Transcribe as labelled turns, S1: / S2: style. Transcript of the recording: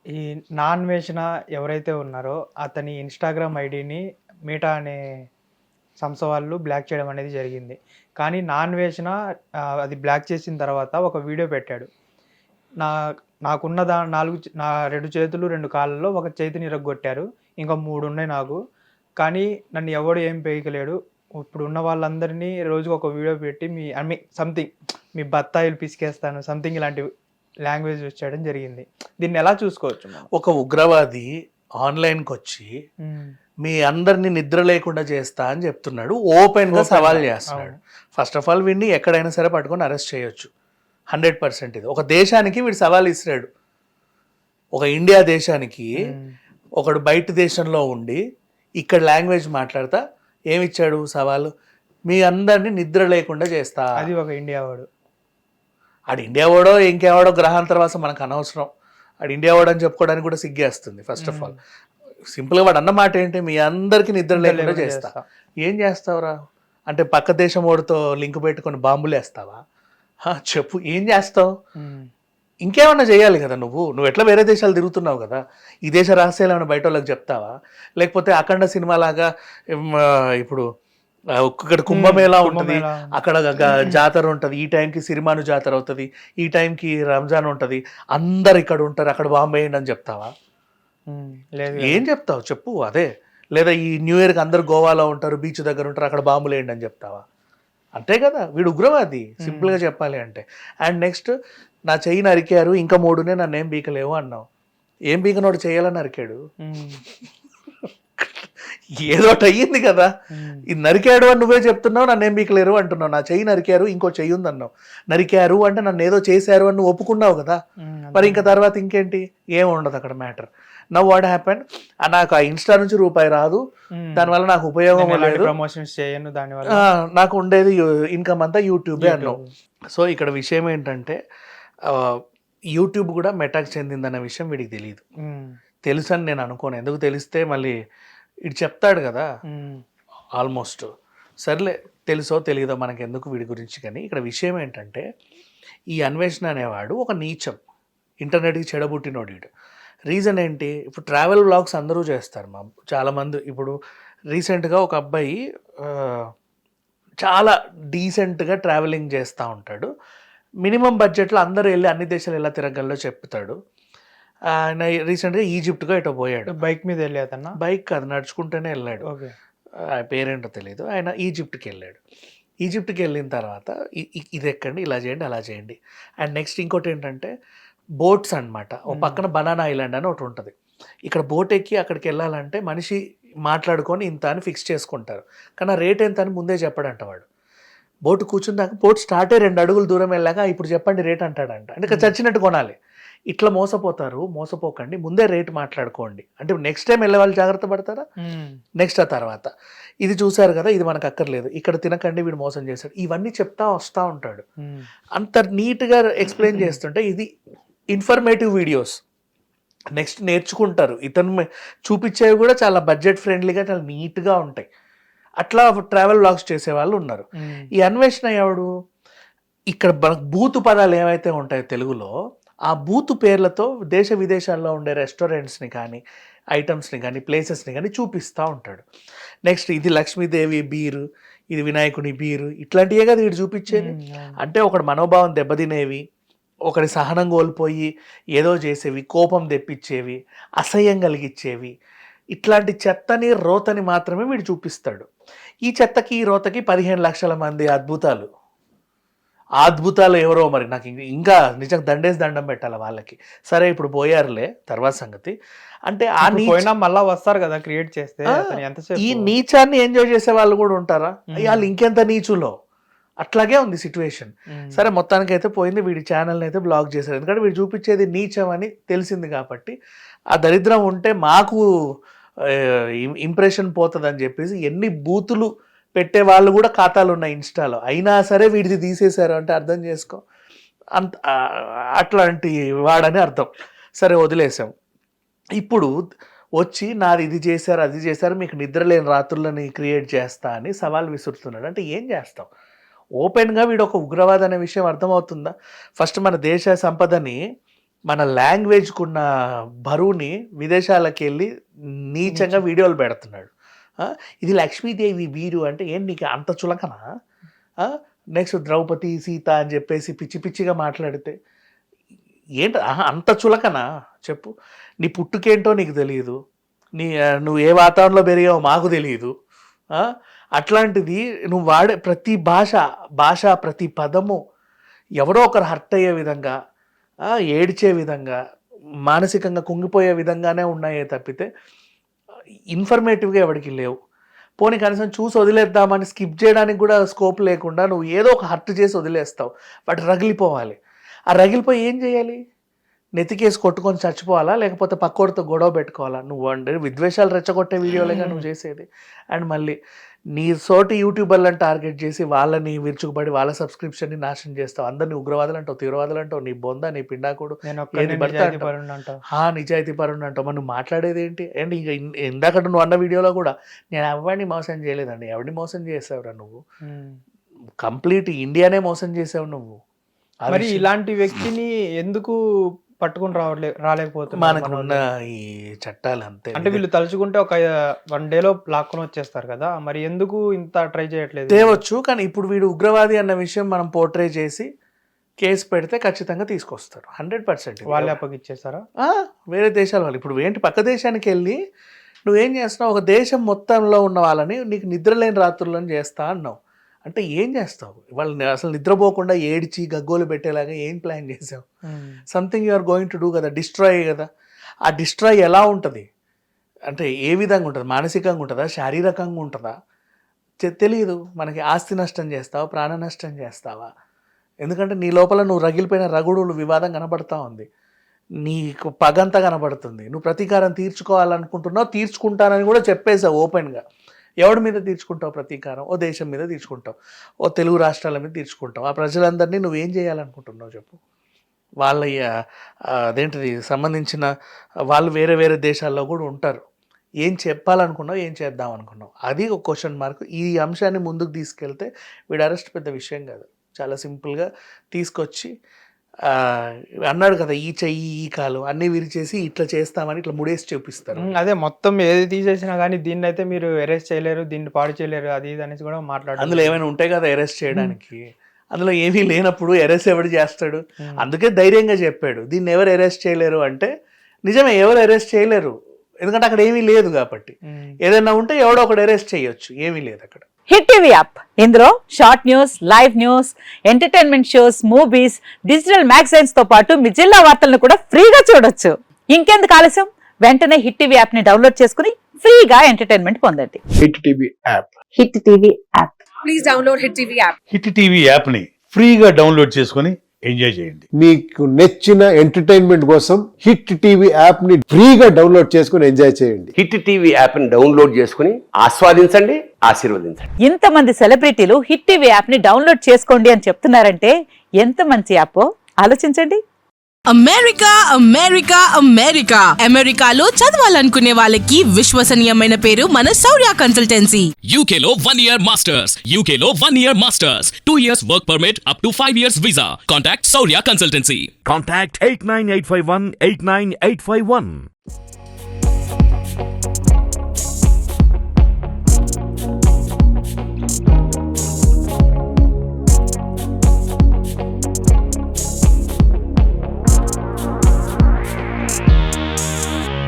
S1: ఈ నాన్వేషణ ఎవరైతే ఉన్నారో అతని ఇన్స్టాగ్రామ్ ఐడిని మీటా అనే సంస్థ వాళ్ళు బ్లాక్ చేయడం అనేది జరిగింది. కానీ నాన్వేషణ అది బ్లాక్ చేసిన తర్వాత ఒక వీడియో పెట్టాడు. నా నాకున్న నా 2 చేతులు 2 కాళ్ళలో ఒక చేతిని ఇరగ్గొట్టారు. ఇంకా 3 ఉన్నాయి నాకు. కానీ నన్ను ఎవడు ఏం పీకలేడు. ఇప్పుడున్న వాళ్ళందరినీ రోజుకొక ఒక వీడియో పెట్టి ఐ మీన్ సంథింగ్ మీ బత్తాయిలు పిసికేస్తాను సంథింగ్ ఇలాంటి లాంగ్వేజ్ యూజ్ చేయడం జరిగింది. దీన్ని ఎలా చూసుకోవచ్చు మనం?
S2: ఒక ఉగ్రవాది ఆన్లైన్కి వచ్చి మీ అందరినీ నిద్ర లేకుండా చేస్తా అని చెప్తున్నాడు, ఓపెన్గా సవాల్ చేస్తున్నాడు. ఫస్ట్ ఆఫ్ ఆల్ వీడిని ఎక్కడైనా సరే పట్టుకొని అరెస్ట్ చేయొచ్చు 100%. ఇది ఒక దేశానికి వీడు సవాల్ ఇస్తున్నాడు. ఒక ఇండియా దేశానికి ఒకడు బయట దేశంలో ఉండి ఇక్కడ లాంగ్వేజ్ మాట్లాడతా ఏమిచ్చాడు సవాలు, మీ అందరినీ నిద్ర లేకుండా చేస్తా.
S1: అది ఒక ఇండియా వాడు.
S2: ఆడు ఇండియా వాడో ఇంకెవడో గ్రహాంతరవాసం మనకు అనవసరం. ఆడు ఇండియా వాడు అని చెప్పుకోవడానికి కూడా సిగ్గేస్తుంది. ఫస్ట్ ఆఫ్ ఆల్ సింపుల్గా వాడు అన్నమాట ఏంటి, మీ అందరికీ నిద్ర లేకుండా చేస్తా. ఏం చేస్తావురా అంటే పక్క దేశం వాడితో లింక్ పెట్టుకొని బాంబులు వేస్తావా? చెప్పు ఏం చేస్తావు? ఇంకేమన్నా చేయాలి కదా. నువ్వు ఎట్లా వేరే దేశాలు తిరుగుతున్నావు కదా, ఈ దేశ రహస్యాలు ఏమైనా బయట వాళ్ళకి చెప్తావా? లేకపోతే అఖండ సినిమా లాగా ఇప్పుడు ఇక్కడ కుంభమేళా ఉంటుంది, అక్కడ జాతర ఉంటుంది, ఈ టైంకి సిరిమాను జాతర అవుతుంది, ఈ టైంకి రంజాన్ ఉంటుంది, అందరు ఇక్కడ ఉంటారు, అక్కడ బాంబు వేయండి అని చెప్తావా? ఏం చెప్తావు చెప్పు. అదే లేదా ఈ న్యూ ఇయర్కి అందరు గోవాలో ఉంటారు, బీచ్ దగ్గర ఉంటారు, అక్కడ బాంబులు వేయండి అని చెప్తావా? అంతే కదా, వీడు ఉగ్రవాది సింపుల్గా చెప్పాలి అంటే. అండ్ నెక్స్ట్ నా చెయ్యి నరికారు ఇంకా 3 నన్ను ఏం బీకలేవు అన్నావు. ఏం బీకనోడు చేయాలని నరికాడు, ఏదోటి అయ్యింది కదా. ఇది నరికాడు అని నువ్వే చెప్తున్నావు, నన్ను ఏం బీకలేరు అంటున్నావు. నా చెయ్యి నరికారు ఇంకో చెయ్యి ఉంది అన్నావు. నరికారు అంటే నన్ను ఏదో చేశారు అని నువ్వు ఒప్పుకున్నావు కదా. మరి ఇంకా తర్వాత ఇంకేంటి, ఏం ఉండదు అక్కడ మ్యాటర్. నవ్ వాట్ హ్యాపెండ్, నాకు ఆ ఇన్స్టా నుంచి రూపాయి రాదు, దానివల్ల నాకు ఉపయోగం లేదు,
S1: ప్రమోషన్స్ చేయను, దానివల్ల
S2: నాకు ఉండేది ఇన్కమ్ అంతా యూట్యూబే అన్నావు. సో ఇక్కడ విషయం ఏంటంటే యూట్యూబ్ కూడా మెటాకు చెందిందన్న విషయం వీడికి తెలియదు. తెలుసు అని నేను అనుకోను. ఎందుకు తెలిస్తే మళ్ళీ ఇటు చెప్తాడు కదా ఆల్మోస్ట్. సర్లే తెలుసో తెలియదో మనకు ఎందుకు వీడి గురించి. కానీ ఇక్కడ విషయం ఏంటంటే ఈ అన్వేషణ అనేవాడు ఒక నీచం, ఇంటర్నెట్కి చెడబుట్టినోడు వీడు. రీజన్ ఏంటి, ఇప్పుడు ట్రావెల్ వ్లాగ్స్ అందరూ చేస్తారు చాలామంది. ఇప్పుడు రీసెంట్గా ఒక అబ్బాయి చాలా డీసెంట్గా ట్రావెలింగ్ చేస్తూ ఉంటాడు. మినిమం బడ్జెట్లో అందరూ వెళ్ళి అన్ని దేశాలు ఎలా తిరగల్లో చెప్తాడు. ఆయన రీసెంట్గా ఈజిప్ట్గా ఇటో పోయాడు.
S1: బైక్ మీద వెళ్ళి అతను,
S2: బైక్ కాదు నడుచుకుంటూనే వెళ్ళాడు, పేరేంటో తెలీదు. ఆయన ఈజిప్ట్కి వెళ్ళాడు. ఈజిప్ట్కి వెళ్ళిన తర్వాత ఇది ఎక్కండి, ఇలా చేయండి, అలా చేయండి. అండ్ నెక్స్ట్ ఇంకోటి ఏంటంటే బోట్స్ అనమాట. ఓ పక్కన బనానా ఐలాండ్ అని ఒకటి ఉంటుంది. ఇక్కడ బోట్ ఎక్కి అక్కడికి వెళ్ళాలంటే మనిషి మాట్లాడుకొని ఇంత అని ఫిక్స్ చేసుకుంటారు. కానీ ఆ రేట్ ఎంత అని ముందే చెప్పడంట వాడు. బోటు కూర్చున్నాక బోట్ స్టార్ట్ అయ్యి 2 అడుగులు దూరం వెళ్ళాక ఇప్పుడు చెప్పండి రేట్ అంటాడంట. అంటే చచ్చినట్టు కొనాలి. ఇట్లా మోసపోతారు. మోసపోకండి, ముందే రేటు మాట్లాడుకోండి. అంటే నెక్స్ట్ టైం వెళ్ళే వాళ్ళు జాగ్రత్త పడతారా, నెక్స్ట్ ఆ తర్వాత ఇది చూసారు కదా, ఇది మనకు అక్కర్లేదు, ఇక్కడ తినకండి, వీడు మోసం చేశాడు, ఇవన్నీ చెప్తా వస్తూ ఉంటాడు. అంత నీట్గా ఎక్స్ప్లెయిన్ చేస్తుంటే ఇది ఇన్ఫర్మేటివ్ వీడియోస్. నెక్స్ట్ నేర్చుకుంటారు. ఇతను చూపించేవి కూడా చాలా బడ్జెట్ ఫ్రెండ్లీగా చాలా నీట్గా ఉంటాయి. అట్లా ట్రావెల్ వ్లాగ్స్ చేసే వాళ్ళు ఉన్నారు. ఈ అన్వేషణ ఎవడు, ఇక్కడ బూతు పదాలు ఏవైతే ఉంటాయో తెలుగులో, ఆ బూతు పేర్లతో దేశ విదేశాల్లో ఉండే రెస్టారెంట్స్ని కానీ ఐటమ్స్ని కానీ ప్లేసెస్ని కానీ చూపిస్తూ ఉంటాడు. నెక్స్ట్ ఇది లక్ష్మీదేవి బీరు, ఇది వినాయకుని బీరు, ఇట్లాంటివే కదా వీడు చూపించేది. అంటే ఒకటి మనోభావం దెబ్బతినేవి, ఒకటి సహనం కోల్పోయి ఏదో చేసేవి, కోపం తెప్పించేవి, అసహ్యం కలిగించేవి, ఇట్లాంటి చెత్తని రోతని మాత్రమే వీడు చూపిస్తాడు. ఈ చెత్తకి ఈ రోతకి 15 లక్షల మంది అద్భుతాలు ఎవరో మరి నాకు ఇంకా నిజంగా దండం పెట్టాలి వాళ్ళకి. సరే ఇప్పుడు పోయారులే, తర్వాత సంగతి. అంటే ఆ
S1: పోయినా మళ్ళా వస్తారు కదా క్రియేట్ చేస్తే.
S2: ఈ నీచాన్ని ఎంజాయ్ చేసే వాళ్ళు కూడా ఉంటారా, వాళ్ళు ఇంకెంత నీచులో. అట్లాగే ఉంది సిచ్యువేషన్. సరే మొత్తానికి అయితే పోయింది, వీడి ఛానల్ని అయితే బ్లాక్ చేశారు. ఎందుకంటే వీడు చూపించేది నీచం అని తెలిసింది కాబట్టి. ఆ దరిద్రం ఉంటే మాకు ఇంప్రెషన్ పోతుంది అని చెప్పేసి ఎన్ని బూతులు పెట్టే వాళ్ళు కూడా ఖాతాలు ఉన్నాయి ఇన్స్టాలో. అయినా సరే వీడిది తీసేశారు అంటే అర్థం చేసుకో, అంత అట్లాంటి వాడని అర్థం. సరే వదిలేసాం. ఇప్పుడు వచ్చి నాది ఇది చేశారు అది చేశారు, మీకు నిద్రలేని రాత్రులని క్రియేట్ చేస్తా అని సవాల్ విసురుతున్నాడు. అంటే ఏం చేస్తాం? ఓపెన్గా వీడు ఒక ఉగ్రవాది అనే విషయం అర్థమవుతుందా? ఫస్ట్ మన దేశ సంపదని మన లాంగ్వేజ్కున్న బరువుని విదేశాలకు వెళ్ళి నీచంగా వీడియోలు పెడుతున్నాడు. ఇది లక్ష్మీదేవి వీరు అంటే ఏం నీకు అంత చులకనా? నెక్స్ట్ ద్రౌపది సీత అని చెప్పేసి పిచ్చి పిచ్చిగా మాట్లాడితే ఏంట అంత చులకనా చెప్పు? నీ పుట్టుకేంటో నీకు తెలియదు, నువ్వు ఏ వాతావరణంలో పెరిగావో మాకు తెలియదు. అట్లాంటిది నువ్వు వాడే ప్రతి భాష ప్రతి పదము ఎవరో ఒకరు హర్ట్ అయ్యే విధంగా, ఏడ్చే విధంగా, మానసికంగా కుంగిపోయే విధంగానే ఉన్నాయే తప్పితే ఇన్ఫర్మేటివ్గా ఎవరికి లేవు. పోనీ కనీసం చూసి వదిలేద్దామని స్కిప్ చేయడానికి కూడా స్కోప్ లేకుండా నువ్వు ఏదో ఒక హర్ట్ చేసి వదిలేస్తావు. వాటి రగిలిపోవాలి. ఆ రగిలిపోయి ఏం చేయాలి? నెతికేసి కొట్టుకొని చచ్చిపోవాలా, లేకపోతే పక్కోడితో గొడవ పెట్టుకోవాలా? నువ్వు అంటే విద్వేషాలు రెచ్చగొట్టే వీడియోలేగా నువ్వు చేసేది. అండ్ మళ్ళీ నీ సోటి యూట్యూబర్లను టార్గెట్ చేసి వాళ్ళని విరుచుకుపడి వాళ్ళ సబ్స్క్రిప్షన్ని నాశనం చేస్తావు. అందరినీ ఉగ్రవాదులు అంటావు, తీవ్రవాదులు అంటావు, నీ బొంద, నీ పిండాకుడు, నిజాయితీ పరుడు అంటావు. మనం మాట్లాడేది ఏంటి? అండ్ ఇంకా ఇందాక నువ్వు అన్న వీడియోలో కూడా నేను ఎవరిని మోసం చేయలేదండి. ఎవరిని మోసం చేసావురా నువ్వు? కంప్లీట్ ఇండియానే మోసం చేసావు నువ్వు.
S1: మరి ఇలాంటి వ్యక్తిని ఎందుకు పట్టుకుని రాలేకపోతున్నారు?
S2: మనకున్న ఈ చట్టాలు అంతే.
S1: అంటే వీళ్ళు తలుచుకుంటే ఒక 1 డేలో లాక్కొని వచ్చేస్తారు కదా, మరి ఎందుకు ఇంత ట్రై చేయట్లేదు?
S2: తేవచ్చు, కానీ ఇప్పుడు వీడు ఉగ్రవాది అన్న విషయం మనం పోర్ట్రే చేసి కేసు పెడితే ఖచ్చితంగా తీసుకొస్తారు 100%.
S1: వాళ్ళే అప్పగిచ్చేస్తారా?
S2: వేరే దేశాల వాళ్ళు. ఇప్పుడు ఏంటి, పక్క దేశానికి వెళ్ళి నువ్వేం చేస్తున్నావు? ఒక దేశం మొత్తంలో ఉన్న వాళ్ళని నీకు నిద్రలేని రాత్రులను చేస్తా అన్నావు. అంటే ఏం చేస్తావు? వాళ్ళని అసలు నిద్రపోకుండా ఏడ్చి గగ్గోలు పెట్టేలాగా ఏం ప్లాన్ చేసావు? Something you are going to do కదా, డిస్ట్రాయ్ కదా. ఆ డిస్ట్రాయ్ ఎలా ఉంటుంది అంటే ఏ విధంగా ఉంటుంది? మానసికంగా ఉంటుందా, శారీరకంగా ఉంటుందా తెలియదు మనకి. ఆస్తి నష్టం చేస్తావా, ప్రాణ నష్టం చేస్తావా? ఎందుకంటే నీ లోపల నువ్వు రగిలిపోయిన రగుడులు వివాదం కనబడతా ఉంది, నీకు పగంతా కనబడుతుంది. నువ్వు ప్రతీకారం తీర్చుకోవాలనుకుంటున్నావు, తీర్చుకుంటానని కూడా చెప్పేసావు ఓపెన్గా. ఎవడి మీద తీర్చుకుంటావు ప్రతీకారం? ఓ దేశం మీద తీర్చుకుంటావు, ఓ తెలుగు రాష్ట్రాల మీద తీర్చుకుంటావు. ఆ ప్రజలందరినీ నువ్వేం చేయాలనుకుంటున్నావు చెప్పు? వాళ్ళ అదేంటిది సంబంధించిన వాళ్ళు వేరే వేరే దేశాల్లో కూడా ఉంటారు. ఏం చెప్పాలనుకున్నావు, ఏం చేద్దాం అనుకున్నావు? అది ఒక క్వశ్చన్ మార్క్. ఈ అంశాన్ని ముందుకు తీసుకెళ్తే వీడు అరెస్ట్ పెద్ద విషయం కాదు, చాలా సింపుల్గా తీసుకొచ్చి అన్నాడు కదా, ఈ చెయ్యి ఈ కాలు అన్నీ విరిచేసి ఇట్లా చేస్తామని ఇట్లా ముడేసి చూపిస్తారు.
S1: అదే మొత్తం ఏది తీసేసినా కానీ దీన్ని అయితే మీరు అరెస్ట్ చేయలేరు, దీన్ని పాడు చేయలేరు, అది ఇది అనేసి కూడా మాట్లాడారు.
S2: అందులో ఏమైనా ఉంటాయి కదా అరెస్ట్ చేయడానికి? అందులో ఏమీ లేనప్పుడు అరెస్ట్ ఎవడు చేస్తాడు? అందుకే ధైర్యంగా చెప్పాడు దీన్ని ఎవరు అరెస్ట్ చేయలేరు అంటే. నిజమే, ఎవరు అరెస్ట్ చేయలేరు, ఎందుకంటే అక్కడ ఏమీ లేదు కాబట్టి. ఏదైనా ఉంటే ఎవడో ఒకడు అరెస్ట్ చేయొచ్చు, ఏమీ లేదు అక్కడ.
S3: హిట్ టీవీ యాప్, ఇందులో short news, live news, entertainment shows, movies, digital magazines తో పాటు మీ జిల్లా వార్తలను కూడా ఫ్రీగా చూడొచ్చు. ఇంకెందుకు ఆలస్యం, వెంటనే హిట్ టీవీ యాప్ ని డౌన్లోడ్ చేసుకుని ఫ్రీగా ఎంటర్టైన్మెంట్ పొందండి.
S4: Hit TV app,
S3: hit TV app,
S5: please download hit TV app.
S4: Hit TV app ని ఫ్రీగా డౌన్లోడ్ చేసుకుని ఎంజాయ్ చేయండి.
S6: మీకు నచ్చిన ఎంటర్టైన్మెంట్ కోసం హిట్ టీవీ యాప్ ని ఫ్రీగా డౌన్లోడ్ చేసుకుని ఎంజాయ్ చేయండి.
S7: హిట్ టీవీ యాప్ ని డౌన్లోడ్ చేసుకుని ఆస్వాదించండి, ఆశీర్వదించండి.
S3: ఇంతమంది సెలబ్రిటీలు హిట్ టీవీ యాప్ ని డౌన్లోడ్ చేసుకోండి అని చెప్తున్నారంటే ఎంత మంచి యాప్ ఆలోచించండి.
S5: అమెరికా అమెరికా అమెరికా అమెరికాలో చదవాలనుకునే వాళ్ళకి విశ్వసనీయమైన పేరు మన శౌర్య కన్సల్టెన్సీ.
S8: UK లో 1 year masters, UK లో 1 year masters, 2 years work permit up to 5 years visa. Contact Saurya Consultancy.
S9: Contact 89851 89851.